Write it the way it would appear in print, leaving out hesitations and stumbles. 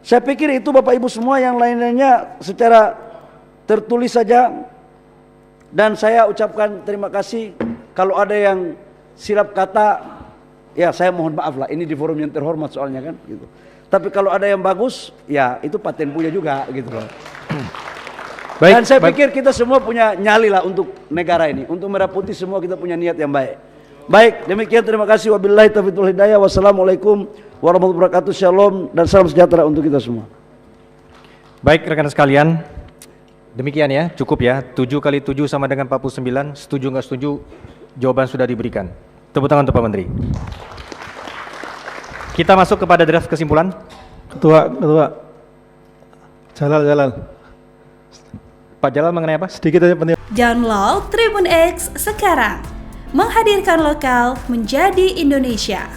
Saya pikir itu Bapak Ibu semua, yang lain-lainnya secara tertulis saja. Dan saya ucapkan terima kasih. Kalau ada yang silap kata, ya saya mohon maaf lah. Ini di forum yang terhormat soalnya kan gitu. Tapi kalau ada yang bagus, ya itu paten punya juga gitu loh. Baik, dan saya pikir kita semua punya nyali lah untuk negara ini. Untuk Merah Putih semua kita punya niat yang baik. Baik, demikian, terima kasih. Wabillahi taufiq wal hidayah. Wassalamualaikum warahmatullahi wabarakatuh. Shalom dan salam sejahtera untuk kita semua. Baik rekan sekalian, demikian ya, cukup ya. 7 kali 7 sama dengan 49. Setuju nggak setuju? Jawaban sudah diberikan. Tepuk tangan untuk Pak Menteri. Kita masuk kepada draft kesimpulan. Ketua, Jalal. Pak Jalal mengenai apa? Sedikit aja penting. Download Tribun X sekarang. Menghadirkan lokal menjadi Indonesia.